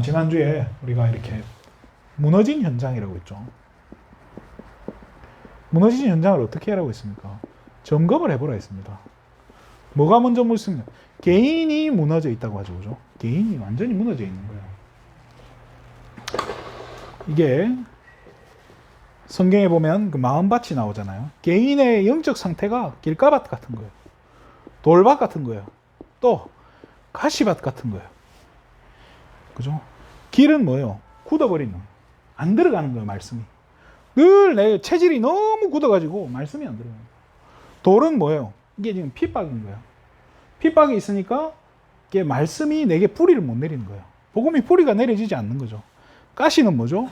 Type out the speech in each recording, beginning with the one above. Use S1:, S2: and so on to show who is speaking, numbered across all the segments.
S1: 지난주에 우리가 이렇게 무너진 현장이라고 했죠. 무너진 현장을 어떻게 하라고 했습니까? 점검을 해보라 했습니다. 뭐가 먼저 무너졌습니까? 개인이 무너져 있다고 하죠. 그죠? 개인이 완전히 무너져 있는 거예요. 이게 성경에 보면 그 마음밭이 나오잖아요. 개인의 영적 상태가 길가밭 같은 거예요. 돌밭 같은 거예요. 또 가시밭 같은 거예요. 그죠? 길은 뭐예요? 굳어버리는 거예요. 안 들어가는 거예요, 말씀이. 늘 내 체질이 너무 굳어가지고 말씀이 안 들어가요. 돌은 뭐예요? 이게 지금 핍박인 거예요. 핍박이 있으니까 이게 말씀이 내게 뿌리를 못 내리는 거예요. 복음이 뿌리가 내려지지 않는 거죠. 가시는 뭐죠?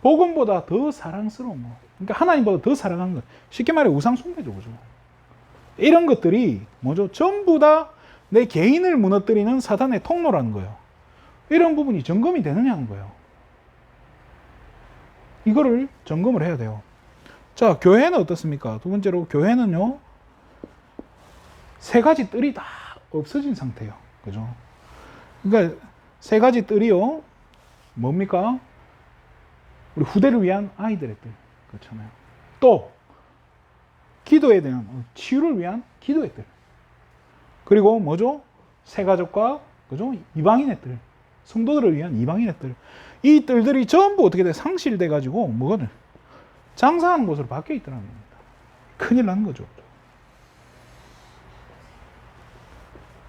S1: 복음보다 더 사랑스러운 거. 그러니까 하나님보다 더 사랑하는 거. 쉽게 말해 우상숭배죠. 그죠? 이런 것들이 뭐죠? 전부 다 내 개인을 무너뜨리는 사단의 통로라는 거예요. 이런 부분이 점검이 되느냐는 거예요. 이거를 점검을 해야 돼요. 자, 교회는 어떻습니까? 두 번째로 교회는요, 세 가지 뜰이 다 없어진 상태예요. 그죠? 그러니까 세 가지 뜰이요, 뭡니까? 우리 후대를 위한 아이들의 뜰. 그렇잖아요. 또, 기도에 대한, 치유를 위한 기도의 뜰. 그리고 뭐죠? 새가족과, 그죠? 이방인의 뜰. 성도들을 위한 이방인의 뜰. 이 뜰들이 전부 어떻게 돼? 상실돼가지고, 뭐거든? 장사하는 곳으로 바뀌어 있더라는 겁니다. 큰일 나는 거죠.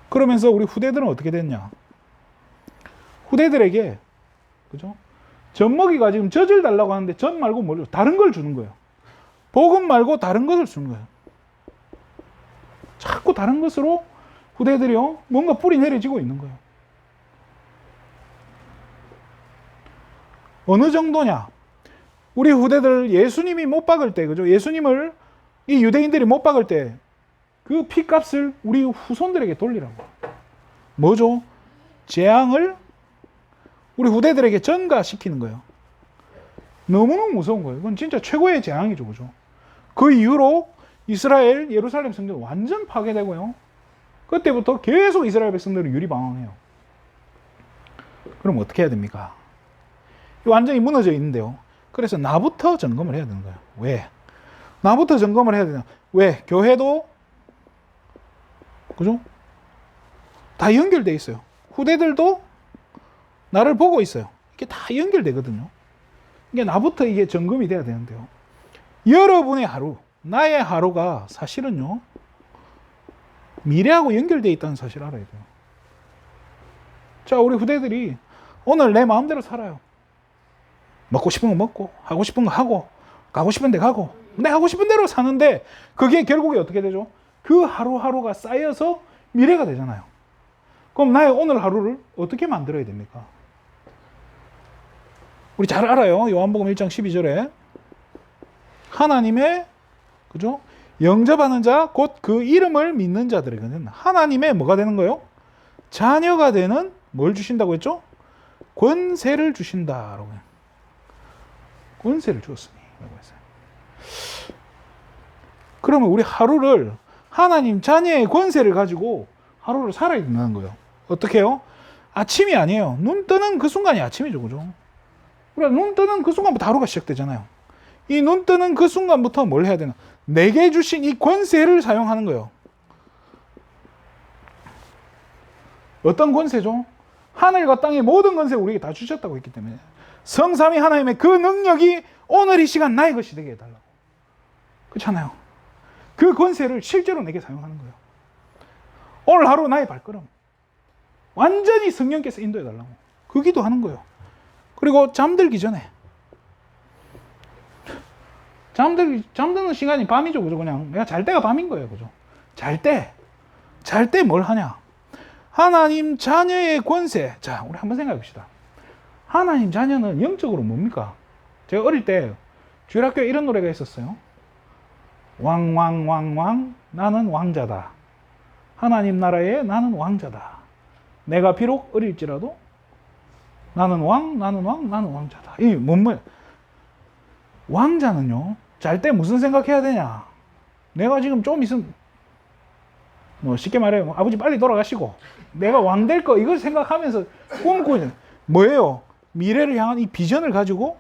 S1: 그러면서 우리 후대들은 어떻게 됐냐? 후대들에게, 그죠? 젖먹이가 지금 젖을 달라고 하는데 젖 말고 뭘 다른 걸 주는 거예요. 복음 말고 다른 것을 주는 거예요. 자꾸 다른 것으로 후대들이요, 뭔가 뿌리 내려지고 있는 거예요. 어느 정도냐? 우리 후대들 예수님이 못 박을 때, 그죠? 예수님을 이 유대인들이 못 박을 때 그 피값을 우리 후손들에게 돌리라고. 뭐죠? 재앙을 우리 후대들에게 전가시키는 거예요. 너무너무 무서운 거예요. 이건 진짜 최고의 재앙이죠. 그죠? 그 이후로 이스라엘, 예루살렘 성전 완전 파괴되고요. 그때부터 계속 이스라엘 백성들은 유리방황해요. 그럼 어떻게 해야 됩니까? 완전히 무너져 있는데요. 그래서 나부터 점검을 해야 되는 거예요. 왜? 나부터 점검을 해야 되냐? 왜? 교회도, 그죠? 다 연결돼 있어요. 후대들도 나를 보고 있어요. 이게 다 연결되거든요. 이게 나부터 이게 점검이 돼야 되는데요. 여러분의 하루, 나의 하루가 사실은요, 미래하고 연결되어 있다는 사실을 알아야 돼요. 자, 우리 후대들이 오늘 내 마음대로 살아요. 먹고 싶은 거 먹고, 하고 싶은 거 하고, 가고 싶은 데 가고, 내 하고 싶은 대로 사는데, 그게 결국에 어떻게 되죠? 그 하루하루가 쌓여서 미래가 되잖아요. 그럼 나의 오늘 하루를 어떻게 만들어야 됩니까? 우리 잘 알아요. 요한복음 1장 12절에 하나님의, 그죠? 영접하는 자, 곧 그 이름을 믿는 자들에게는 하나님의 뭐가 되는 거예요? 자녀가 되는 뭘 주신다고 했죠? 권세를 주신다라고 해요. 권세를 주었으니 라고 했어요. 그러면 우리 하루를 하나님 자녀의 권세를 가지고 하루를 살아야 된다는 거예요. 어떻게 해요? 아침이 아니에요. 눈 뜨는 그 순간이 아침이죠. 그죠? 우리가 눈 뜨는 그 순간부터 하루가 시작되잖아요. 이 눈 뜨는 그 순간부터 뭘 해야 되나? 내게 주신 이 권세를 사용하는 거예요. 어떤 권세죠? 하늘과 땅의 모든 권세를 우리에게 다 주셨다고 했기 때문에 성삼위 하나님의 그 능력이 오늘 이 시간 나의 것이 되게 해달라고. 그렇잖아요. 그 권세를 실제로 내게 사용하는 거예요. 오늘 하루 나의 발걸음 완전히 성령께서 인도해달라고. 그 기도하는 거예요. 그리고 잠들기 전에 잠드는 시간이 밤이죠. 그죠? 그냥 내가 잘 때가 밤인 거예요. 그죠? 잘 때 뭘 하냐? 하나님 자녀의 권세. 자, 우리 한번 생각해 봅시다. 하나님 자녀는 영적으로 뭡니까? 제가 어릴 때 주일학교에 이런 노래가 있었어요. 왕왕왕왕 나는 왕자다. 하나님 나라에 나는 왕자다. 내가 비록 어릴지라도 나는 왕자다. 이 뭔말? 왕자는요, 잘 때 무슨 생각해야 되냐? 내가 지금 좀 있으면, 쉽게 말해, 아버지 빨리 돌아가시고, 내가 왕 될 거, 이걸 생각하면서 꿈꾸는, 뭐예요? 미래를 향한 이 비전을 가지고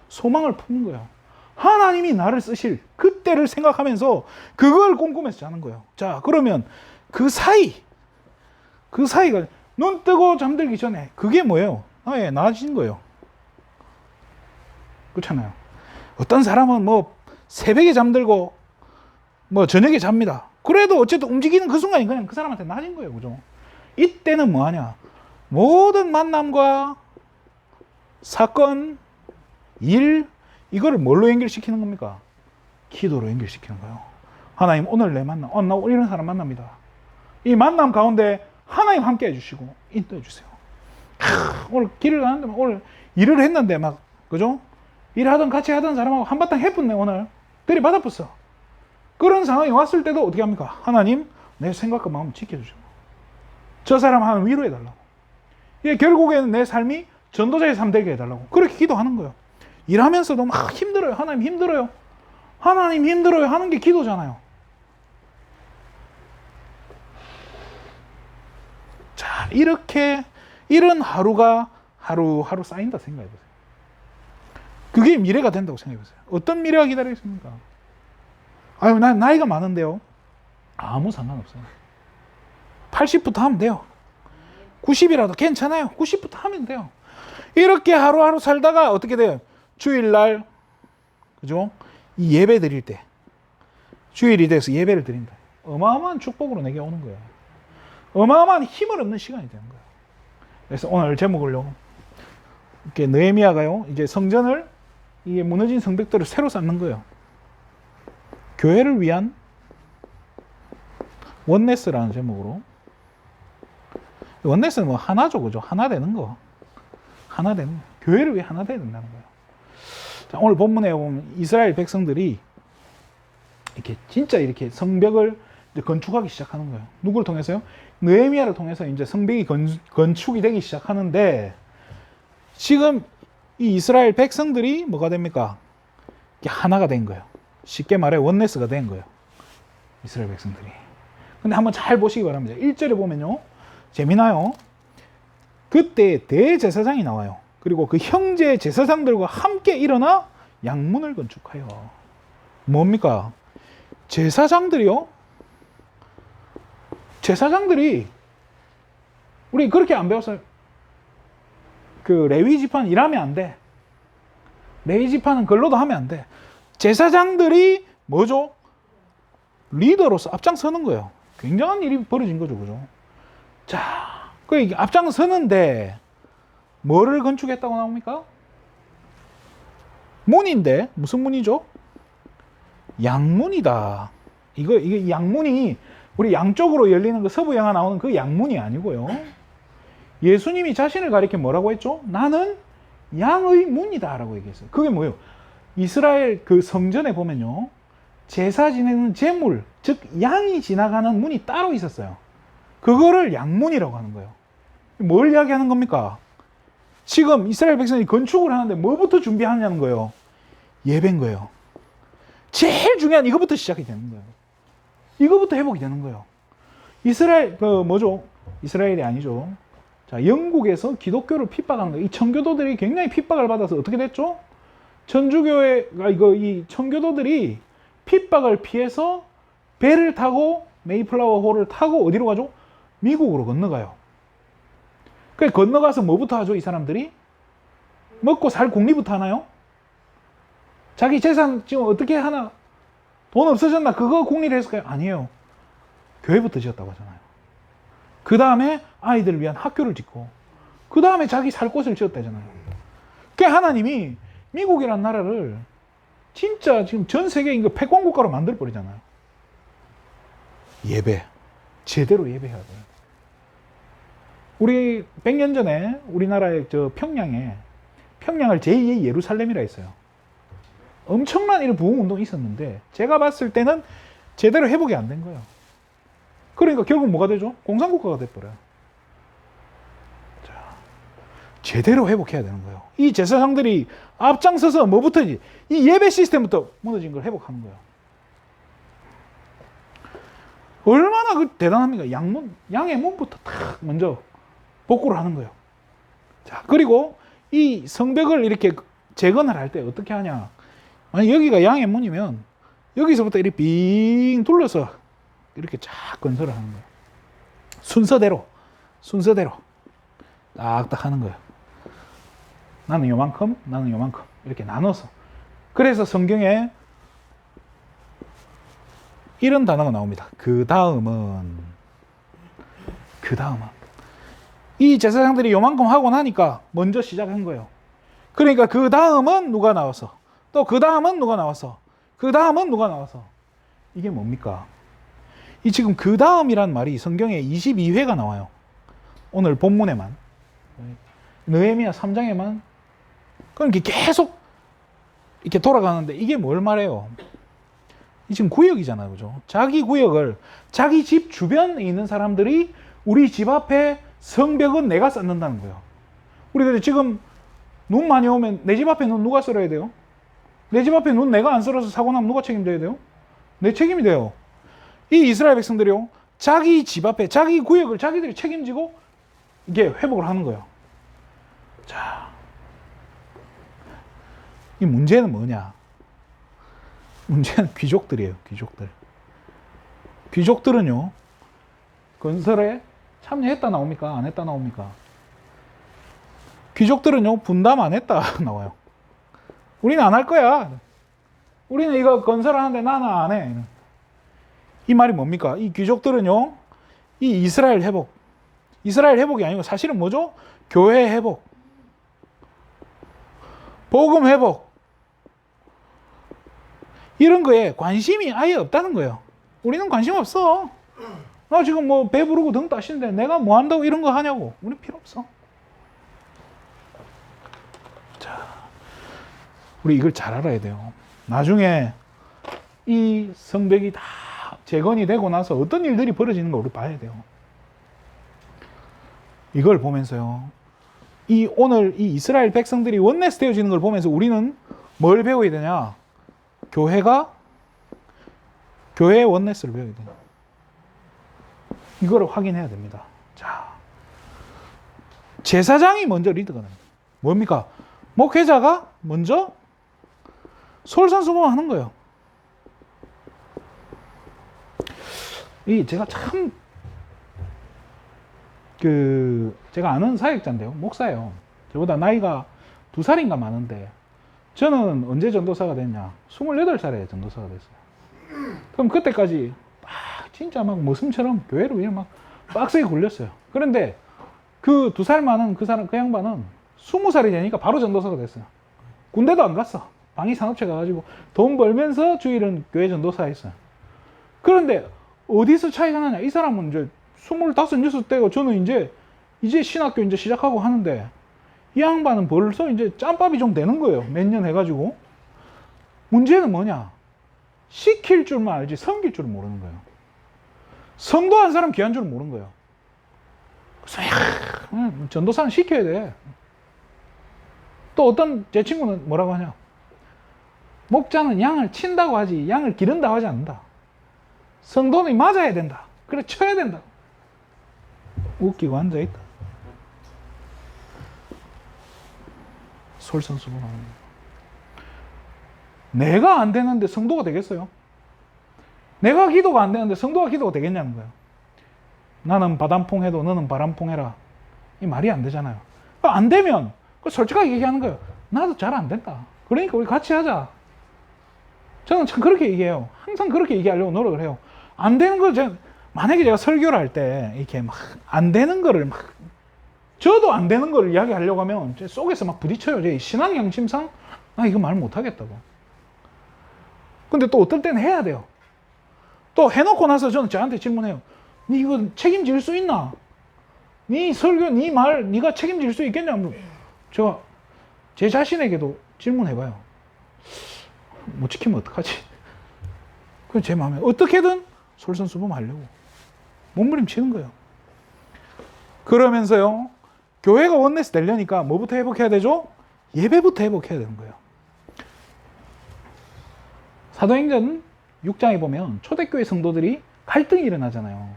S1: 소망을 품는 거예요. 하나님이 나를 쓰실 그때를 생각하면서 그걸 꿈꾸면서 자는 거예요. 자, 그러면 그 사이가 눈 뜨고 잠들기 전에 그게 뭐예요? 나아진 거예요. 그렇잖아요. 어떤 사람은 뭐 새벽에 잠들고 뭐 저녁에 잡니다. 그래도 어쨌든 움직이는 그 순간이 그냥 그 사람한테 나아진 거예요. 그죠? 이때는 뭐 하냐? 모든 만남과 사건, 일, 이거를 뭘로 연결시키는 겁니까? 기도로 연결시키는 거예요. 하나님, 오늘 내 만남, 나 이런 사람 만납니다. 이 만남 가운데 하나님 함께 해주시고 인도해 주세요. 오늘 길을 가는데 오늘 일을 했는데 막 그죠? 일하던 같이 하던 사람하고 한바탕 해붙네. 오늘 들이받아붙어. 그런 상황이 왔을 때도 어떻게 합니까? 하나님, 내 생각과 마음 지켜주시고 저 사람 하나 위로해 달라고. 이게 결국에는 내 삶이 전도자의 삶 되게 해달라고 그렇게 기도하는 거예요. 일하면서도 막 힘들어요. 하나님 힘들어요. 하나님 힘들어요 하는 게 기도잖아요. 자, 이렇게 이런 하루가 하루하루 쌓인다 생각해보세요. 그게 미래가 된다고 생각해보세요. 어떤 미래가 기다리고 있습니까? 아유, 난 나이가 많은데요. 아무 상관없어요. 80부터 하면 돼요. 90이라도 괜찮아요. 90부터 하면 돼요. 이렇게 하루하루 살다가 어떻게 돼요? 주일날, 그죠? 이 예배 드릴 때, 주일이 돼서 예배를 드린다. 어마어마한 축복으로 내게 오는 거예요. 어마어마한 힘을 얻는 시간이 되는 거예요. 그래서 오늘 제목을요, 이렇게 느헤미야가요, 이제 성전을, 이게 무너진 성벽들을 새로 쌓는 거예요. 교회를 위한 원네스라는 제목으로. 원네스는 뭐 하나죠, 그죠? 하나 되는 거. 하나 되는 거. 교회를 위해 하나 되야 된다는 거예요. 자, 오늘 본문에 보면 이스라엘 백성들이 이렇게 진짜 이렇게 성벽을 이제 건축하기 시작하는 거예요. 누구를 통해서요? 느헤미야를 통해서 이제 성벽이 건축이 되기 시작하는데 지금 이 이스라엘 백성들이 뭐가 됩니까? 하나가 된 거예요. 쉽게 말해 원네스가 된 거예요. 이스라엘 백성들이. 근데 한번 잘 보시기 바랍니다. 1절에 보면요. 재미나요? 그때 대제사장이 나와요. 그리고 그 형제 제사장들과 함께 일어나 양문을 건축하여. 뭡니까? 제사장들이요? 제사장들이 우리 그렇게 안 배웠어요? 그 레위 지파는 일하면 안 돼. 레위 지파는 근로도 하면 안 돼. 제사장들이 뭐죠? 리더로서 앞장서는 거예요. 굉장한 일이 벌어진 거죠, 그죠? 자, 그 앞장서는데 뭐를 건축했다고 나옵니까? 문인데 무슨 문이죠? 양문이다. 이게 양문이 우리 양쪽으로 열리는 그 서부양화 나오는 그 양문이 아니고요. 예수님이 자신을 가리켜 뭐라고 했죠? 나는 양의 문이다라고 얘기했어요. 그게 뭐예요? 이스라엘 그 성전에 보면요, 제사 지내는 제물, 즉 양이 지나가는 문이 따로 있었어요. 그거를 양문이라고 하는 거예요. 뭘 이야기하는 겁니까? 지금 이스라엘 백성이 건축을 하는데 뭐부터 준비하냐는 거예요. 예배인 거예요. 제일 중요한 이거부터 시작이 되는 거예요. 이거부터 회복이 되는 거예요. 이스라엘 이스라엘이 아니죠. 자, 영국에서 기독교를 핍박하는 거예요. 이 청교도들이 굉장히 핍박을 받아서 어떻게 됐죠? 천주교회가 이 청교도들이 핍박을 피해서 배를 타고 메이플라워 호를 타고 어디로 가죠? 미국으로 건너가요. 그 건너가서 뭐부터 하죠? 이 사람들이 먹고 살 궁리부터 하나요? 자기 재산 지금 어떻게 하나? 돈 없어졌나? 그거 궁리를 했을까요? 아니에요. 교회부터 지었다고 하잖아요. 그 다음에 아이들을 위한 학교를 짓고 그 다음에 자기 살 곳을 지었다잖아요. 그 하나님이 미국이라는 나라를 진짜 지금 전 세계 인구 패권국가로 만들어버리잖아요. 예배. 제대로 예배해야 돼요. 우리 100년 전에 우리나라의 평양을 제2의 예루살렘이라 했어요. 엄청난 이런 부흥운동이 있었는데 제가 봤을 때는 제대로 회복이 안 된 거예요. 그러니까 결국 뭐가 되죠? 공산국가가 돼버려요. 자, 제대로 회복해야 되는 거예요. 이 제사장들이 앞장서서 뭐부터지? 이 예배 시스템부터 무너진 걸 회복하는 거예요. 얼마나 대단합니까? 양의 문부터 탁 먼저 복구를 하는 거예요. 자, 그리고 이 성벽을 이렇게 재건을 할 때 어떻게 하냐. 만약 여기가 양의 문이면 여기서부터 이렇게 빙 둘러서 이렇게 쫙 건설을 하는 거예요. 순서대로 딱딱 하는 거예요. 나는 요만큼, 나는 요만큼 이렇게 나눠서. 그래서 성경에 이런 단어가 나옵니다. 그 다음은 이 제사장들이 요만큼 하고 나니까 먼저 시작한 거예요. 그러니까 그 다음은 누가 나와서, 또 그 다음은 누가 나와서, 그 다음은 누가 나와서. 이게 뭡니까? 이 지금 그 다음이란 말이 성경에 22회가 나와요. 오늘 본문에만. 느헤미야 3장에만. 그러니까 계속 이렇게 돌아가는데 이게 뭘 말해요? 이 지금 구역이잖아요. 그죠? 자기 구역을, 자기 집 주변에 있는 사람들이 우리 집 앞에 성벽은 내가 쌓는다는 거예요. 우리 근데 지금 눈 많이 오면 내 집 앞에 눈 누가 썰어야 돼요? 내 집 앞에 눈 내가 안 썰어서 사고 나면 누가 책임져야 돼요? 내 책임이 돼요. 이 이스라엘 백성들이요, 자기 집 앞에 자기 구역을 자기들이 책임지고 이게 회복을 하는 거예요. 자, 이 문제는 뭐냐? 문제는 귀족들이에요. 귀족들은요, 건설에 참여했다 나옵니까? 안 했다 나옵니까? 귀족들은요, 분담 안 했다 나와요. 우리는 안 할 거야. 우리는 이거 건설하는데 나는 안 해. 이 말이 뭡니까? 이 귀족들은요, 이 이스라엘 회복이 아니고 사실은 뭐죠? 교회 회복, 복음 회복, 이런 거에 관심이 아예 없다는 거예요. 우리는 관심 없어. 나 지금 뭐 배부르고 등 따시는데 내가 뭐 한다고 이런 거 하냐고. 우리 필요 없어. 자, 우리 이걸 잘 알아야 돼요. 나중에 이 성벽이 다 재건이 되고 나서 어떤 일들이 벌어지는 걸 우리 봐야 돼요. 이걸 보면서요, 오늘 이 이스라엘 백성들이 원내스 되어지는 걸 보면서 우리는 뭘 배워야 되냐? 교회의 원내스를 배워야 돼요. 이거를 확인해야 됩니다. 자, 제사장이 먼저 리드가 됩니다. 뭡니까? 목회자가 먼저 솔선수범하는 거예요. 제가 참 제가 아는 사역자인데요, 목사예요. 저보다 나이가 2살인가 많은데, 저는 언제 전도사가 됐냐? 28살에 전도사가 됐어요. 그럼 그때까지 진짜 막 머슴처럼 교회를 그냥 막 빡세게 굴렸어요. 그런데 그 2살 많은 그 양반은 20살이 되니까 바로 전도사가 됐어요. 군대도 안 갔어. 방위산업체 가가지고 돈 벌면서 주일은 교회 전도사 했어요. 그런데 어디서 차이가 나냐? 이 사람은 이제 25, 6대고 저는 이제 신학교 이제 시작하고 하는데, 이 양반은 벌써 이제 짬밥이 좀 되는 거예요. 몇 년 해가지고. 문제는 뭐냐? 시킬 줄만 알지 섬길 줄은 모르는 거예요. 성도한 사람 귀한 줄은 모르는 거예요. 그래서 전도사는 시켜야 돼. 또 어떤 제 친구는 뭐라고 하냐? 목자는 양을 친다고 하지 양을 기른다고 하지 않는다. 성도는 맞아야 된다. 그래 쳐야 된다. 웃기고 앉아있다. 솔선수범하는 거예요. 내가 안 되는데 성도가 되겠어요? 내가 기도가 안 되는데 성도가 기도가 되겠냐는 거예요. 나는 바람풍 해도 너는 바람풍 해라. 이 말이 안 되잖아요. 안 되면 솔직하게 얘기하는 거예요. 나도 잘 안 된다. 그러니까 우리 같이 하자. 저는 참 그렇게 얘기해요. 항상 그렇게 얘기하려고 노력을 해요. 안 되는 걸 만약에 제가 설교를 할 때 이렇게 막 안 되는 거를 저도 안 되는 걸 이야기하려고 하면 제 속에서 막 부딪혀요. 제 신앙 양심상 나 이거 말 못 하겠다고. 근데 또 어떨 때는 해야 돼요. 또 해놓고 나서 저는 저한테 질문해요. 니 이거 책임질 수 있나? 니 설교, 니 말, 니가 책임질 수 있겠냐? 제가 제 자신에게도 질문해봐요. 못 지키면 어떡하지? 그건 제 마음에 어떻게든 솔선수범하려고 몸부림치는 거예요. 그러면서요, 교회가 원내스 되려니까 뭐부터 회복해야 되죠? 예배부터 회복해야 되는 거예요. 사도행전 6장에 보면 초대교회 성도들이 갈등이 일어나잖아요.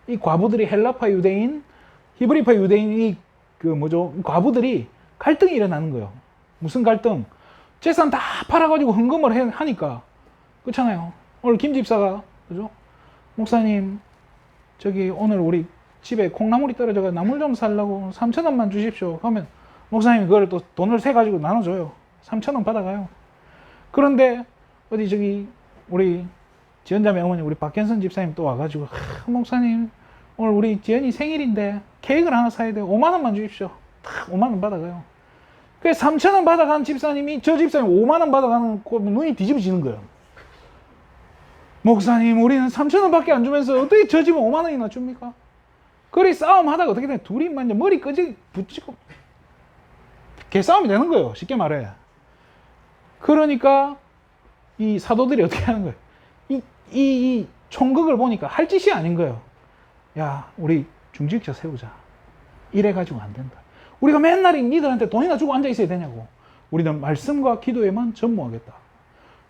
S1: 이 과부들이 헬라파 유대인, 히브리파 유대인이 그 뭐죠? 과부들이 갈등이 일어나는 거예요. 무슨 갈등? 재산 다 팔아가지고 헌금을 하니까. 그렇잖아요. 오늘 김 집사가, 그죠? 목사님, 저기 오늘 우리 집에 콩나물이 떨어져서 나물 좀 살라고 3,000원만 주십시오. 그러면 목사님이 그걸 또 돈을 세가지고 나눠줘요. 3,000원 받아가요. 그런데 어디 저기 우리 지연자매 어머니 우리 박현선 집사님 또 와가지고 목사님 오늘 우리 지연이 생일인데 케이크를 하나 사야 돼요. 5만 원만 주십시오. 딱 5만 원 받아가요. 그래서 3,000원 받아간 집사님이 저 집사님 5만 원 받아가는 거 눈이 뒤집어지는 거예요. 목사님 우리는 3,000원 밖에 안 주면서 어떻게 저 집은 5만 원이나 줍니까? 그리 싸움하다가 어떻게 돼? 둘이 이제 머리 끄지 붙이고 개싸움이 되는 거예요. 쉽게 말해. 그러니까 이 사도들이 어떻게 하는 거예요? 이 총극을 보니까 할 짓이 아닌 거예요. 야, 우리 중직자 세우자. 이래가지고 안 된다. 우리가 맨날 니들한테 돈이나 주고 앉아 있어야 되냐고. 우리는 말씀과 기도에만 전무하겠다.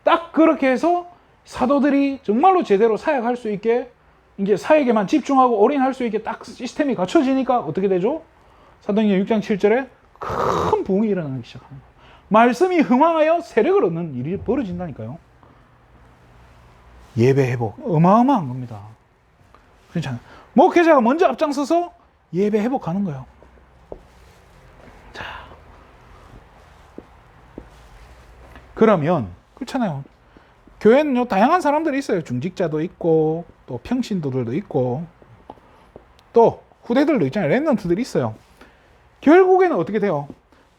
S1: 딱 그렇게 해서 사도들이 정말로 제대로 사역할 수 있게 이제 사역에만 집중하고 올인할 수 있게 딱 시스템이 갖춰지니까 어떻게 되죠? 사도행전 6장 7절에 큰 부흥이 일어나기 시작합니다. 말씀이 흥황하여 세력을 얻는 일이 벌어진다니까요. 예배 회복 어마어마한 겁니다. 그렇잖아요. 목회자가 먼저 앞장서서 예배 회복하는 거예요. 자, 그러면 그렇잖아요. 교회는요 다양한 사람들이 있어요. 중직자도 있고 또 평신도들도 있고 또 후대들도 있잖아요. 랩런트들이 있어요. 결국에는 어떻게 돼요?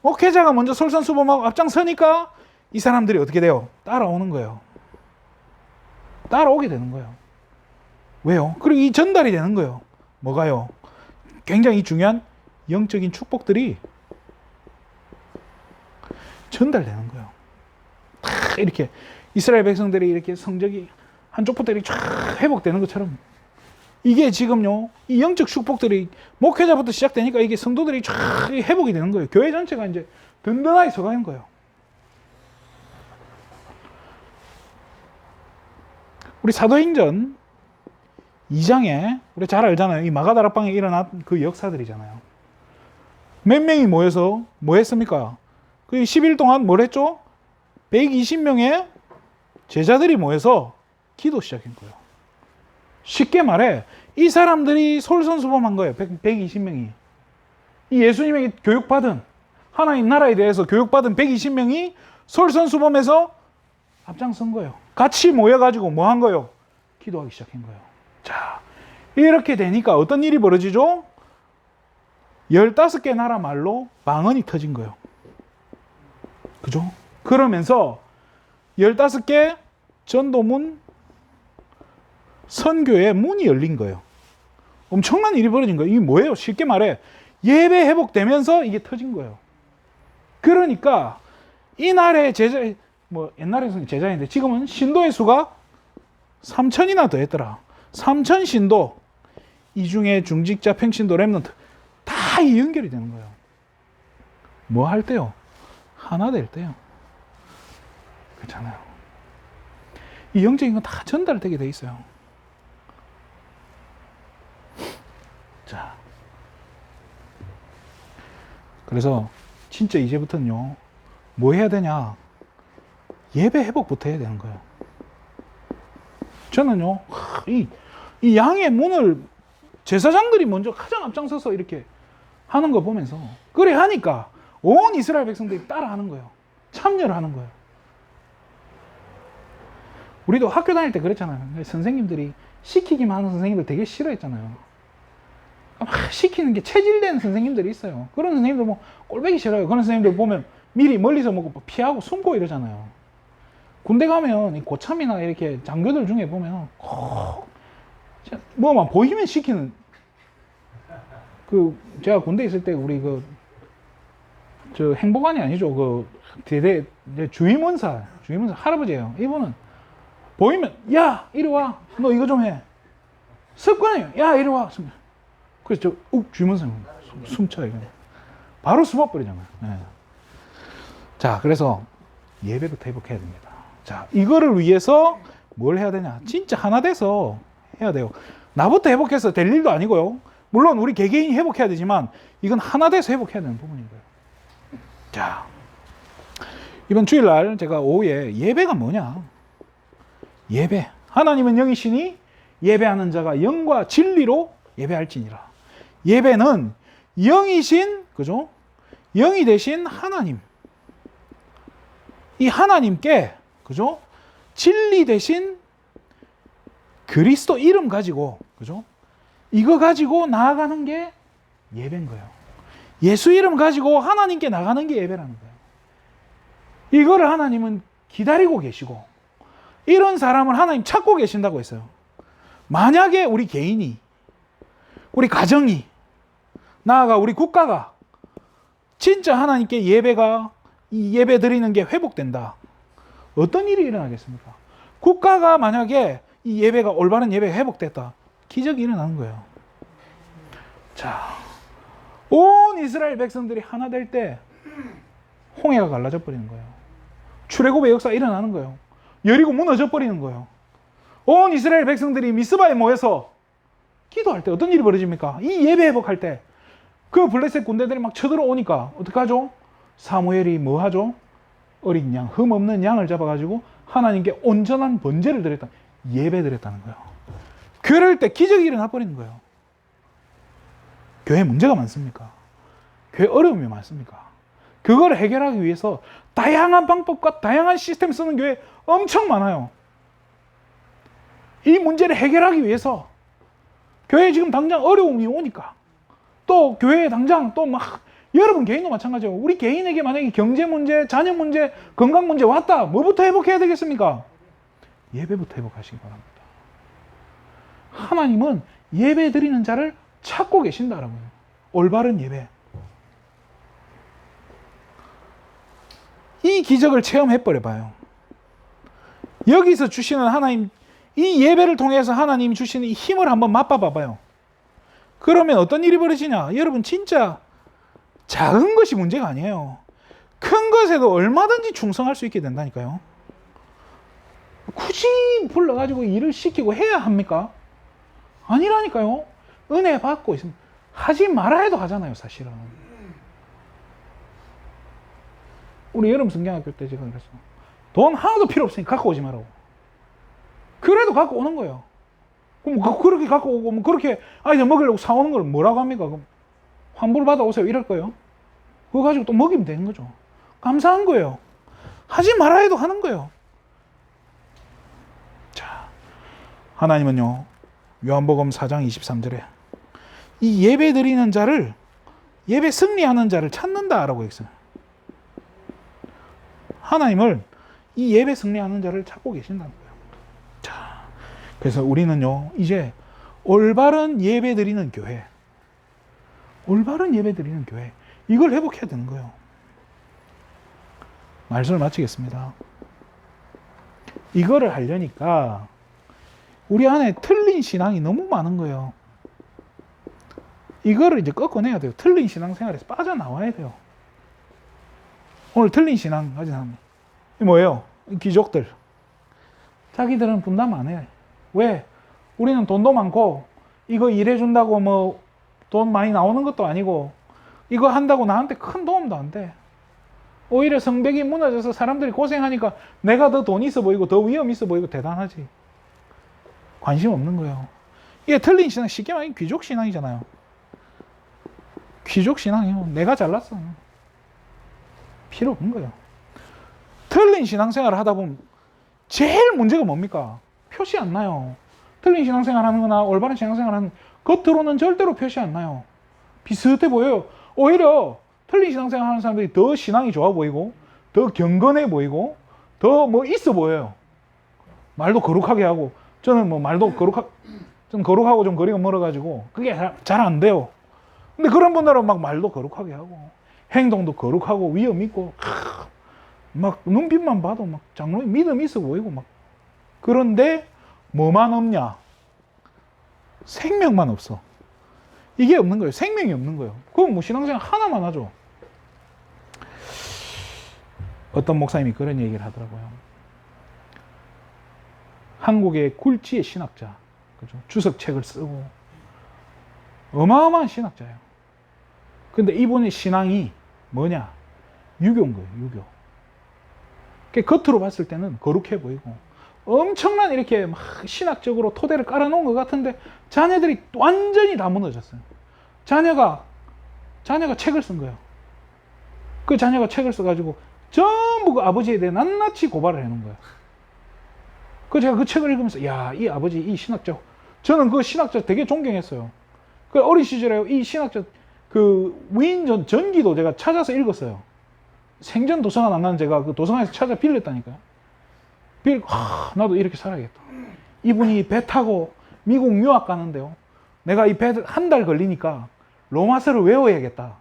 S1: 목회자가 먼저 솔선수범하고 앞장서니까 이 사람들이 어떻게 돼요? 따라오는 거예요. 따라오게 되는 거예요. 왜요? 그리고 이 전달이 되는 거예요. 뭐가요? 굉장히 중요한 영적인 축복들이 전달되는 거예요. 다 이렇게 이스라엘 백성들이 이렇게 성적이 한쪽부터 이렇게 쫙 회복되는 것처럼 이게 지금요 이 영적 축복들이 목회자부터 시작되니까 이게 성도들이 쫙 회복이 되는 거예요. 교회 전체가 이제 든든하게 서가는 거예요. 우리 사도행전 2장에 우리 잘 알잖아요. 이 마가다락방에 일어난 그 역사들이잖아요. 몇 명이 모여서 뭐 했습니까? 그 10일 동안 뭘 했죠? 120명의 제자들이 모여서 기도 시작한 거예요. 쉽게 말해 이 사람들이 솔선수범한 거예요. 120명이. 이 예수님에게 교육받은 하나님 나라에 대해서 교육받은 120명이 솔선수범해서 앞장선 거예요. 같이 모여가지고 뭐 한 거예요? 기도하기 시작한 거예요. 자, 이렇게 되니까 어떤 일이 벌어지죠? 15개 나라 말로 방언이 터진 거예요. 그죠? 그러면서 15개 전도문 선교의 문이 열린 거예요. 엄청난 일이 벌어진 거예요. 이게 뭐예요? 쉽게 말해 예배 회복되면서 이게 터진 거예요. 그러니까 이날의 제자, 뭐 옛날에는 제자인데 지금은 신도의 수가 3,000이나 더 했더라. 3,000 신도, 이 중에 중직자, 평신도, 랩런트 다 연결이 되는 거예요. 뭐 할 때요? 하나 될 때요. 그렇잖아요. 이 영적인 건 다 전달되게 돼 있어요. 자, 그래서 진짜 이제부터는요 뭐 해야 되냐? 예배 회복부터 해야 되는 거예요. 저는요 이 양의 문을 제사장들이 먼저 가장 앞장서서 이렇게 하는 거 보면서 그래 하니까 온 이스라엘 백성들이 따라하는 거예요. 참여를 하는 거예요. 우리도 학교 다닐 때 그랬잖아요. 선생님들이 시키기만 하는 선생님들 되게 싫어했잖아요. 막 시키는 게 체질된 선생님들이 있어요. 그런 선생님들 뭐 꼴보기 싫어요. 그런 선생님들 보면 미리 멀리서 뭐 피하고 숨고 이러잖아요. 군대 가면 고참이나 이렇게 장교들 중에 보면 뭐만 보이면 시키는 그 제가 군대 있을 때 우리 저 행보관이 아니죠. 그 대대 주임원사 할아버지예요. 이분은 보이면 야 이리 와 너 이거 좀 해. 습관이에요. 야 이리 와. 그래서 저 주임원사 숨차요. 바로 숨어버리잖아요. 네. 자 그래서 예배부터 회복해야 됩니다. 자 이거를 위해서 뭘 해야 되냐? 진짜 하나 돼서 해야 돼요. 나부터 회복해서 될 일도 아니고요. 물론 우리 개개인이 회복해야 되지만 이건 하나 돼서 회복해야 되는 부분인 거예요. 자, 이번 주일날 제가 오후에 예배가 뭐냐? 예배. 하나님은 영이시니 예배하는 자가 영과 진리로 예배할지니라. 예배는 영이신, 그죠? 영이 되신 하나님. 이 하나님께, 그죠? 진리 되신 그리스도 이름 가지고, 그죠? 이거 가지고 나아가는 게 예배인 거예요. 예수 이름 가지고 하나님께 나가는 게 예배라는 거예요. 이거를 하나님은 기다리고 계시고, 이런 사람을 하나님 찾고 계신다고 했어요. 만약에 우리 개인이, 우리 가정이, 나아가 우리 국가가 진짜 하나님께 이 예배 드리는 게 회복된다. 어떤 일이 일어나겠습니까? 국가가 만약에 이 예배가, 올바른 예배가 회복됐다. 기적이 일어나는 거예요. 자, 온 이스라엘 백성들이 하나 될 때 홍해가 갈라져 버리는 거예요. 출애굽의 역사가 일어나는 거예요. 여리고 무너져 버리는 거예요. 온 이스라엘 백성들이 미스바에 모여서 기도할 때 어떤 일이 벌어집니까? 이 예배 회복할 때 그 블레셋 군대들이 막 쳐들어오니까 어떡하죠? 사무엘이 뭐 하죠? 어린 양, 흠 없는 양을 잡아가지고 하나님께 온전한 번제를 드렸다. 예배 드렸다는 거예요. 그럴 때 기적이 일어나 버리는 거예요. 교회 문제가 많습니까? 교회 어려움이 많습니까? 그걸 해결하기 위해서 다양한 방법과 다양한 시스템 쓰는 교회 엄청 많아요. 이 문제를 해결하기 위해서 교회에 지금 당장 어려움이 오니까 또 교회에 당장 또 막 여러분 개인도 마찬가지예요. 우리 개인에게 만약에 경제 문제, 자녀 문제, 건강 문제 왔다. 뭐부터 회복해야 되겠습니까? 예배부터 회복하시기 바랍니다. 하나님은 예배 드리는 자를 찾고 계신다라고요. 올바른 예배. 이 기적을 체험해 버려봐요. 여기서 주시는 하나님, 이 예배를 통해서 하나님이 주시는 이 힘을 한번 맛봐봐봐요. 그러면 어떤 일이 벌어지냐? 여러분 진짜 작은 것이 문제가 아니에요. 큰 것에도 얼마든지 충성할 수 있게 된다니까요. 굳이 불러가지고 일을 시키고 해야 합니까? 아니라니까요. 은혜 받고 있으면 하지 말아 해도 하잖아요, 사실은. 우리 여름 성경학교 때 제가 그랬어. 돈 하나도 필요 없으니 갖고 오지 말라고. 그래도 갖고 오는 거예요. 그럼 그렇게 갖고 오고, 뭐 그렇게 아이들 먹이려고 사오는 걸 뭐라고 합니까? 그럼 환불 받아오세요. 이럴 거예요. 그거 가지고 또 먹이면 되는 거죠. 감사한 거예요. 하지 말아 해도 하는 거예요. 자, 하나님은요, 요한복음 4장 23절에 이 예배 드리는 자를, 예배 승리하는 자를 찾는다라고 했어요. 하나님을 이 예배 승리하는 자를 찾고 계신다는 거예요. 자, 그래서 우리는요, 이제 올바른 예배 드리는 교회, 올바른 예배 드리는 교회, 이걸 회복해야 되는 거예요. 말씀을 마치겠습니다. 이거를 하려니까 우리 안에 틀린 신앙이 너무 많은 거예요. 이거를 이제 꺾어내야 돼요. 틀린 신앙생활에서 빠져나와야 돼요. 오늘 틀린 신앙 가진 사람, 이 뭐예요? 귀족들. 자기들은 분담 안 해. 왜? 우리는 돈도 많고, 이거 일해준다고 뭐 돈 많이 나오는 것도 아니고, 이거 한다고 나한테 큰 도움도 안 돼. 오히려 성벽이 무너져서 사람들이 고생하니까 내가 더 돈 있어 보이고, 더 위험 있어 보이고 대단하지. 관심 없는 거예요. 이게 틀린 신앙, 쉽게 말하면 귀족 신앙이잖아요. 귀족 신앙이요. 내가 잘났어. 필요 없는 거예요. 틀린 신앙생활을 하다 보면 제일 문제가 뭡니까? 표시 안 나요. 틀린 신앙생활 하는 거나 올바른 신앙생활 하는 겉으로는 절대로 표시 안 나요. 비슷해 보여요. 오히려 틀린 신앙생활 하는 사람들이 더 신앙이 좋아 보이고, 더 경건해 보이고, 더 뭐 있어 보여요. 말도 거룩하게 하고, 저는 뭐 말도 좀 거룩하고 좀 거리가 멀어가지고 그게 잘 안 돼요. 근데 그런 분들은 막 말도 거룩하게 하고, 행동도 거룩하고 위험 있고, 막 눈빛만 봐도 막 장로님 믿음 있어 보이고 막. 그런데 뭐만 없냐? 생명만 없어. 이게 없는 거예요. 생명이 없는 거예요. 그럼 뭐 신앙생활 하나만 하죠. 어떤 목사님이 그런 얘기를 하더라고요. 한국의 굴지의 신학자, 그죠? 주석책을 쓰고 어마어마한 신학자예요. 근데 이분의 신앙이 뭐냐? 유교인 거예요, 유교. 겉으로 봤을 때는 거룩해 보이고 엄청난 이렇게 막 신학적으로 토대를 깔아놓은 것 같은데 자녀들이 완전히 다 무너졌어요. 자녀가 책을 쓴 거예요. 그 자녀가 책을 써가지고 전부 그 아버지에 대해 낱낱이 고발을 해놓은 거예요. 제가 그 책을 읽으면서 야, 이 아버지, 이 신학자, 저는 그 신학자 되게 존경했어요. 그 어린 시절에 이 신학자 그 위인전 전기도 제가 찾아서 읽었어요. 생전 도서관 안 가는 제가 그 도서관에서 찾아 빌렸다니까요. 나도 이렇게 살아야겠다. 이분이 배 타고 미국 유학 가는데요. 내가 이 배 한 달 걸리니까 로마서를 외워야겠다.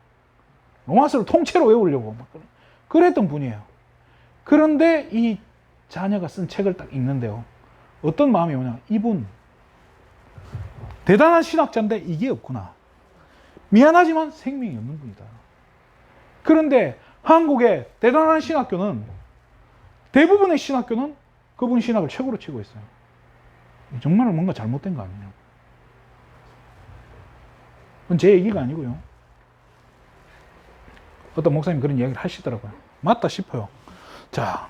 S1: 로마서를 통째로 외우려고 막 그랬던 분이에요. 그런데 이 자녀가 쓴 책을 딱 읽는데요. 어떤 마음이 오냐. 이분 대단한 신학자인데 이게 없구나. 미안하지만 생명이 없는 분이다. 그런데 한국의 대단한 신학교는 대부분의 신학교는 그분 신학을 최고로 치고 있어요. 정말 뭔가 잘못된 거 아니냐. 그건 제 얘기가 아니고요. 어떤 목사님이 그런 이야기를 하시더라고요. 맞다 싶어요. 자,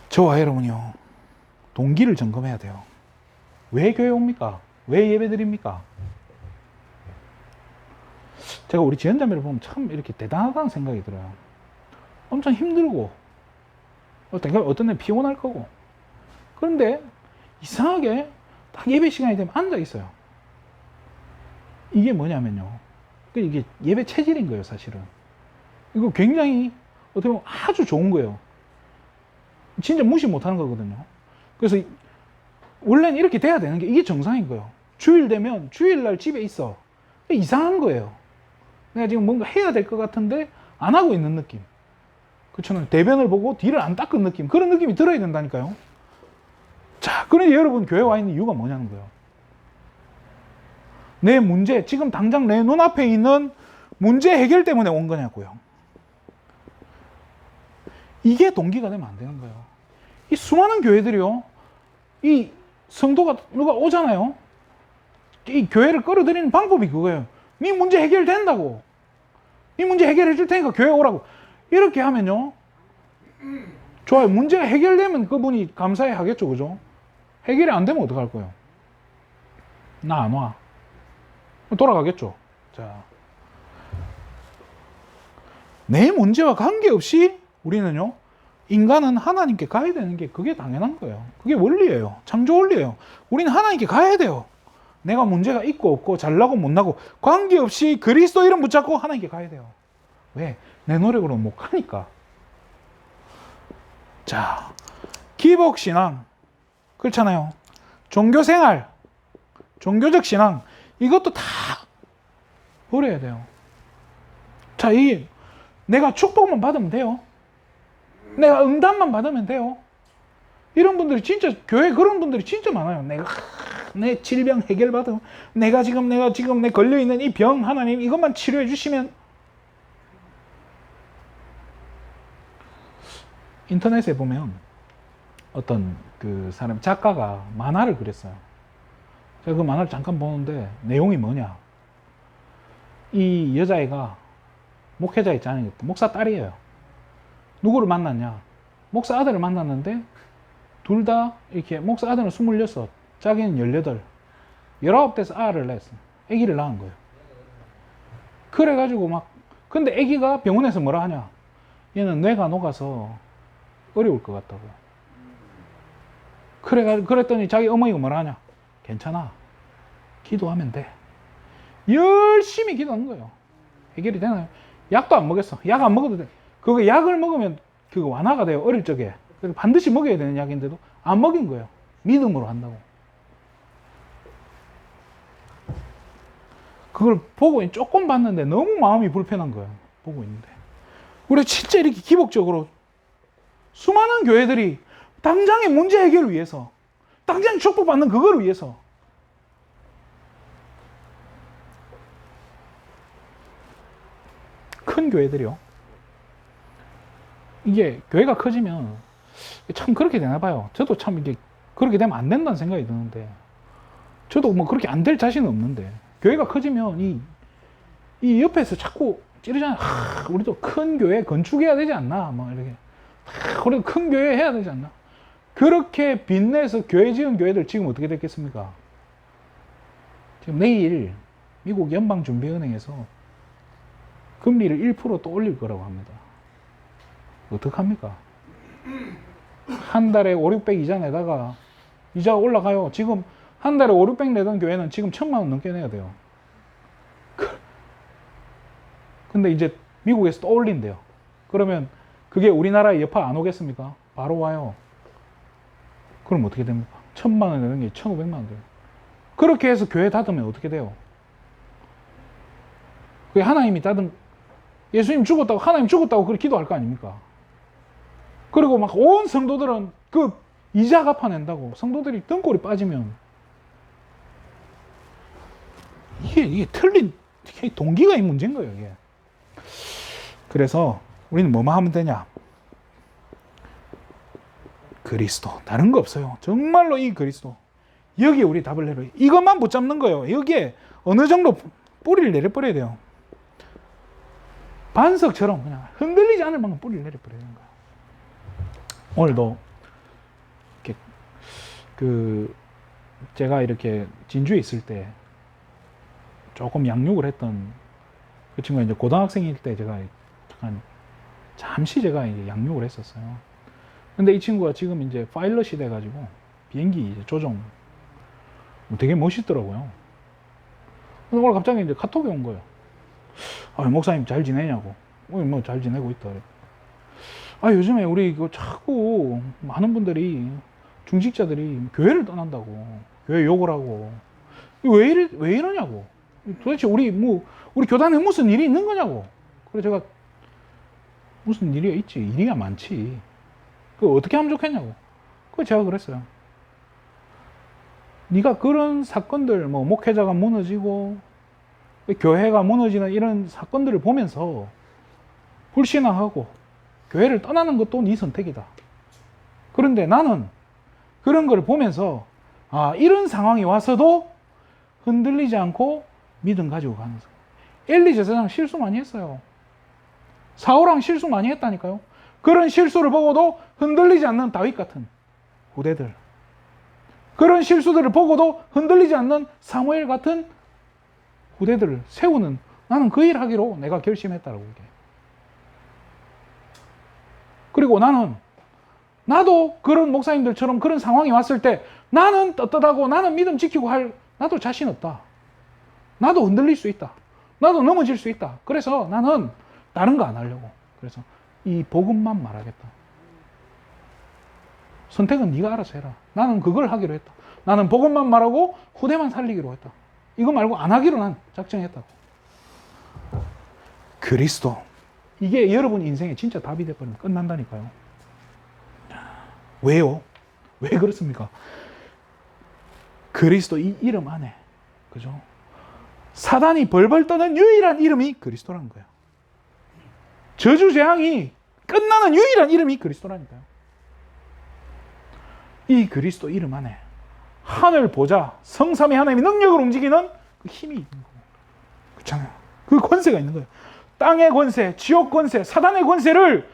S1: 저와 여러분이요. 동기를 점검해야 돼요. 왜 교회 옵니까? 왜 예배 드립니까? 제가 우리 지연자매를 보면 참 이렇게 대단하다는 생각이 들어요. 엄청 힘들고, 어떤 애 피곤할 거고. 그런데 이상하게 딱 예배 시간이 되면 앉아 있어요. 이게 뭐냐면요. 이게 예배 체질인 거예요, 사실은. 이거 굉장히 어떻게 보면 아주 좋은 거예요. 진짜 무시 못 하는 거거든요. 그래서 원래는 이렇게 돼야 되는 게 이게 정상인 거예요. 주일 되면 주일날 집에 있어. 이상한 거예요. 내가 지금 뭔가 해야 될 것 같은데 안 하고 있는 느낌. 그렇잖아요. 대변을 보고 뒤를 안 닦은 느낌. 그런 느낌이 들어야 된다니까요. 자, 그런데 여러분 교회 와 있는 이유가 뭐냐는 거예요. 내 문제, 지금 당장 내 눈앞에 있는 문제 해결 때문에 온 거냐고요. 이게 동기가 되면 안 되는 거예요. 이 수많은 교회들이요. 이 성도가 누가 오잖아요. 이 교회를 끌어들이는 방법이 그거예요. 네 문제 해결된다고. 네 문제 해결해 줄 테니까 교회 오라고. 이렇게 하면요. 좋아요. 문제가 해결되면 그분이 감사해 하겠죠. 그죠? 해결이 안 되면 어떡할 거예요? 나 안 와. 돌아가겠죠. 자, 내 문제와 관계없이 우리는요, 인간은 하나님께 가야 되는 게 그게 당연한 거예요. 그게 원리예요. 창조 원리예요. 우리는 하나님께 가야 돼요. 내가 문제가 있고 없고 잘나고 못나고 관계없이 그리스도 이름 붙잡고 하나님께 가야 돼요. 왜? 내 노력으로 못 가니까. 자, 기복신앙 그렇잖아요. 종교생활, 종교적 신앙 이것도 다 버려야 돼요. 자, 이 내가 축복만 받으면 돼요. 내가 응답만 받으면 돼요. 이런 분들이 진짜 교회 그런 분들이 진짜 많아요. 내 질병 해결 받으면 내가 지금 내 걸려 있는 이 병 하나님 이것만 치료해 주시면. 인터넷에 보면 어떤 그 사람 작가가 만화를 그렸어요. 제가 그 만화를 잠깐 보는데 내용이 뭐냐? 이 여자애가 목회자 있잖아요. 목사 딸이에요. 누구를 만났냐? 목사 아들을 만났는데 둘 다 이렇게 목사 아들은 26, 자기는 18, 19대에서 아를 낳았어. 아기를 낳은 거예요. 그래가지고 근데 아기가 병원에서 뭐라 하냐? 얘는 뇌가 녹아서 어려울 것 같다고. 그랬더니 자기 어머니가 뭐라 하냐? 괜찮아. 기도하면 돼. 열심히 기도하는 거예요. 해결이 되나요? 약도 안 먹였어. 약 안 먹어도 돼. 그거 약을 먹으면 그거 완화가 돼요. 어릴 적에. 반드시 먹여야 되는 약인데도 안 먹인 거예요. 믿음으로 한다고. 그걸 보고 조금 봤는데 너무 마음이 불편한 거예요. 보고 있는데. 우리 진짜 이렇게 기복적으로 수많은 교회들이 당장의 문제 해결을 위해서, 당장 축복받는 그걸 위해서 큰 교회들이요. 이게 교회가 커지면 참 그렇게 되나 봐요. 저도 참 이게 그렇게 되면 안 된다는 생각이 드는데, 저도 뭐 그렇게 안 될 자신은 없는데 교회가 커지면 이 옆에서 자꾸 찌르잖아요. 우리도 큰 교회 건축해야 되지 않나? 뭐 이렇게. 우리도 큰 교회 해야 되지 않나? 그렇게 빚내서 교회 지은 교회들 지금 어떻게 됐겠습니까? 지금 내일 미국 연방준비은행에서 금리를 1% 또 올릴 거라고 합니다. 어떡합니까? 한 달에 5, 600 이자 내다가 이자가 올라가요. 지금 한 달에 5, 600 내던 교회는 지금 1000만 원 넘게 내야 돼요. 근데 이제 미국에서 또 올린대요. 그러면 그게 우리나라에 여파 안 오겠습니까? 바로 와요. 그럼 어떻게 됩니까? 1000만 원 내는 게 1500만 원 돼요. 그렇게 해서 교회 닫으면 어떻게 돼요? 그게 하나님이 닫은, 예수님 죽었다고, 하나님 죽었다고 그렇게 기도할 거 아닙니까? 그리고 막 온 성도들은 그 이자 갚아낸다고 성도들이 등골이 빠지면 이게 틀린 동기가 이 문제인 거예요, 이게. 그래서 우리는 뭐만 하면 되냐? 그리스도. 다른 거 없어요. 정말로 이 그리스도. 여기에 우리 답을 내려. 이것만 붙잡는 거예요. 여기에 어느 정도 뿌리를 내려버려야 돼요. 반석처럼 그냥 흔들리지 않을 만큼 뿌리를 내려버려야 되는 거예요. 오늘도 이렇게 제가 이렇게 진주에 있을 때 조금 양육을 했던 그 친구가 이제 고등학생일 때 제가 잠시 제가 이제 양육을 했었어요. 근데 이 친구가 지금 이제 파일럿이 돼가지고 비행기 이제 조종 되게 멋있더라고요. 오늘 갑자기 이제 카톡이 온 거예요. 목사님 잘 지내냐고. 뭐 잘 지내고 있다. 요즘에 우리 이거 자꾸 많은 분들이 중직자들이 교회를 떠난다고, 교회 욕을 하고, 왜 이러냐고. 도대체 우리 교단에 무슨 일이 있는 거냐고. 그래서 제가 무슨 일이 있지? 일이야 많지. 그거 어떻게 하면 좋겠냐고. 그거 제가 그랬어요. 네가 그런 사건들, 목회자가 무너지고 교회가 무너지는 이런 사건들을 보면서 불신앙하고 교회를 떠나는 것도 네 선택이다. 그런데 나는 그런 걸 보면서 이런 상황이 와서도 흔들리지 않고 믿음 가지고 가는 거예요. 엘리 제사장 실수 많이 했어요. 사울왕 실수 많이 했다니까요. 그런 실수를 보고도 흔들리지 않는 다윗 같은 후대들, 그런 실수들을 보고도 흔들리지 않는 사무엘 같은 후대들을 세우는, 나는 그 일 하기로 내가 결심했다라고. 그리고 나도 그런 목사님들처럼 그런 상황이 왔을 때 나는 떳떳하고 나는 믿음 지키고 나도 자신 없다. 나도 흔들릴 수 있다. 나도 넘어질 수 있다. 그래서 나는 다른 거 안 하려고. 그래서 이 복음만 말하겠다. 선택은 네가 알아서 해라. 나는 그걸 하기로 했다. 나는 복음만 말하고 후대만 살리기로 했다. 이거 말고 안 하기로 난 작정했다고. 그리스도. 이게 여러분 인생에 진짜 답이 돼버리면 끝난다니까요. 왜요? 왜 그렇습니까? 그리스도 이 이름 안에, 그죠? 사단이 벌벌 떠는 유일한 이름이 그리스도라는 거예요. 저주 재앙이 끝나는 유일한 이름이 그리스도라니까요. 이 그리스도 이름 안에 하늘 보좌, 성삼위 하나님의 능력을 움직이는 그 힘이 있는 거예요. 그렇잖아요. 그 권세가 있는 거예요. 땅의 권세, 지옥 권세, 사단의 권세를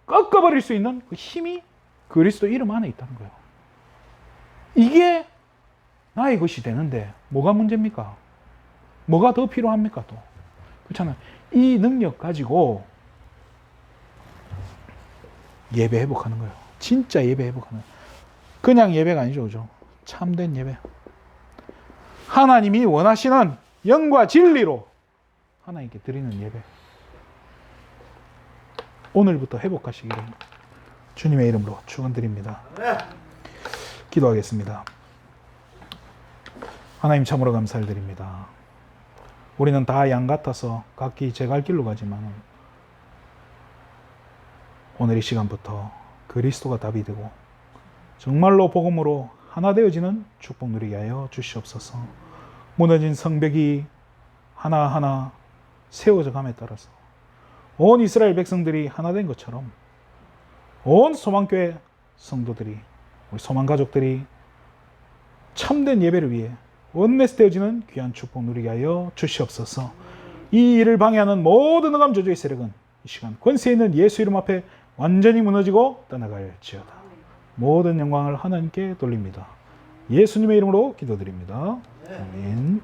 S1: 꺾어버릴 수 있는 그 힘이 그리스도 이름 안에 있다는 거예요. 이게 나의 것이 되는데 뭐가 문제입니까? 뭐가 더 필요합니까? 또 그렇잖아요. 이 능력 가지고 예배 회복하는 거예요. 진짜 예배 회복하는, 그냥 예배가 아니죠, 그죠? 참된 예배. 하나님이 원하시는 영과 진리로 하나님께 드리는 예배. 오늘부터 회복하시기를 주님의 이름으로 축원드립니다. 기도하겠습니다. 하나님 참으로 감사를 드립니다. 우리는 다 양 같아서 각기 제 갈 길로 가지만 오늘 이 시간부터 그리스도가 답이 되고 정말로 복음으로 하나 되어지는 축복 누리게 하여 주시옵소서. 무너진 성벽이 하나하나 세워져 감에 따라서 온 이스라엘 백성들이 하나 된 것처럼 온 소망교회 성도들이, 우리 소망가족들이 참된 예배를 위해 원내스되어지는 귀한 축복 누리게 하여 주시옵소서. 이 일을 방해하는 모든 흑암 저주의 세력은 이 시간 권세 있는 예수 이름 앞에 완전히 무너지고 떠나갈지어다. 모든 영광을 하나님께 돌립니다. 예수님의 이름으로 기도드립니다. 아멘.